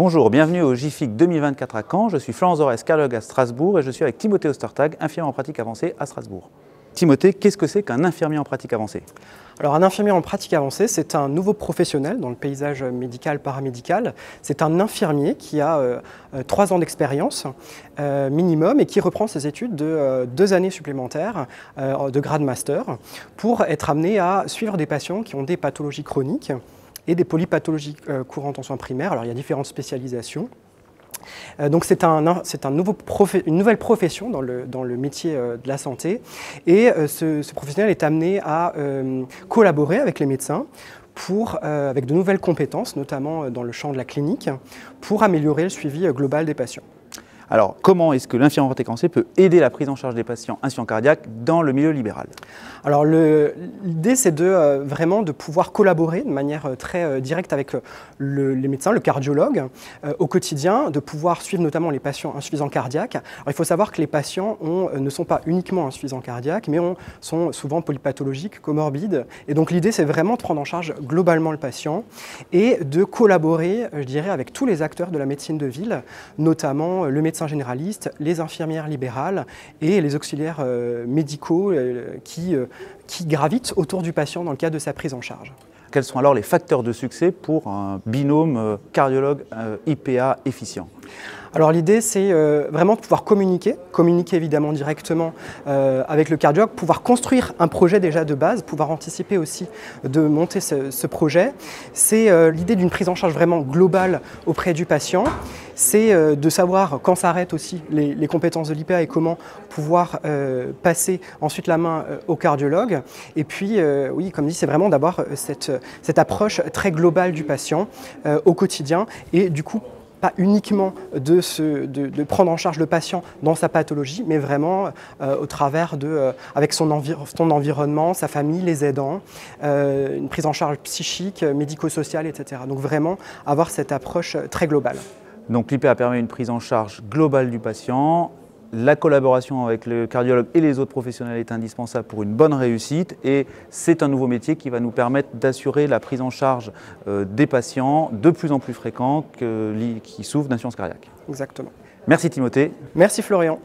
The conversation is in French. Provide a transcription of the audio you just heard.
Bonjour, bienvenue au JIFIC 2024 à Caen. Je suis Florence Dorès, cardiologue à Strasbourg et je suis avec Timothée Ostertag, infirmier en pratique avancée à Strasbourg. Timothée, qu'est-ce que c'est qu'un infirmier en pratique avancée? Alors un infirmier en pratique avancée, c'est un nouveau professionnel dans le paysage médical, paramédical. C'est un infirmier qui a 3 ans d'expérience minimum et qui reprend ses études de 2 années supplémentaires de grade master pour être amené à suivre des patients qui ont des pathologies chroniques et des polypathologies courantes en soins primaires. Alors il y a différentes spécialisations. Donc c'est une nouvelle profession dans le métier de la santé et ce professionnel est amené à collaborer avec les médecins avec de nouvelles compétences, notamment dans le champ de la clinique, pour améliorer le suivi global des patients. Alors, comment est-ce que l'infirmier en pratique avancée peut aider la prise en charge des patients insuffisants cardiaques dans le milieu libéral? Alors l'idée c'est vraiment de pouvoir collaborer de manière très directe avec les médecins, le cardiologue au quotidien, de pouvoir suivre notamment les patients insuffisants cardiaques. Alors, il faut savoir que les patients ne sont pas uniquement insuffisants cardiaques, mais sont souvent polypathologiques, comorbides. Et donc l'idée c'est vraiment de prendre en charge globalement le patient et de collaborer, je dirais, avec tous les acteurs de la médecine de ville, notamment le médecin généralistes, les infirmières libérales et les auxiliaires médicaux qui gravitent autour du patient dans le cadre de sa prise en charge. Quels sont alors les facteurs de succès pour un binôme cardiologue-IPA efficient? Alors l'idée c'est vraiment de pouvoir communiquer évidemment directement avec le cardiologue, pouvoir construire un projet déjà de base, pouvoir anticiper aussi de monter ce projet. C'est l'idée d'une prise en charge vraiment globale auprès du patient. C'est de savoir quand s'arrêtent aussi les compétences de l'IPA et comment pouvoir passer ensuite la main au cardiologue. Et puis, oui, comme dit, c'est vraiment d'avoir cette approche très globale du patient au quotidien et du coup, pas uniquement de prendre en charge le patient dans sa pathologie, mais vraiment au travers avec son environnement, sa famille, les aidants, une prise en charge psychique, médico-sociale, etc. Donc vraiment avoir cette approche très globale. Donc l'IPA permet une prise en charge globale du patient. La collaboration avec le cardiologue et les autres professionnels est indispensable pour une bonne réussite et c'est un nouveau métier qui va nous permettre d'assurer la prise en charge des patients de plus en plus fréquents qui souffrent d'insuffisance cardiaque. Exactement. Merci Timothée. Merci Florian.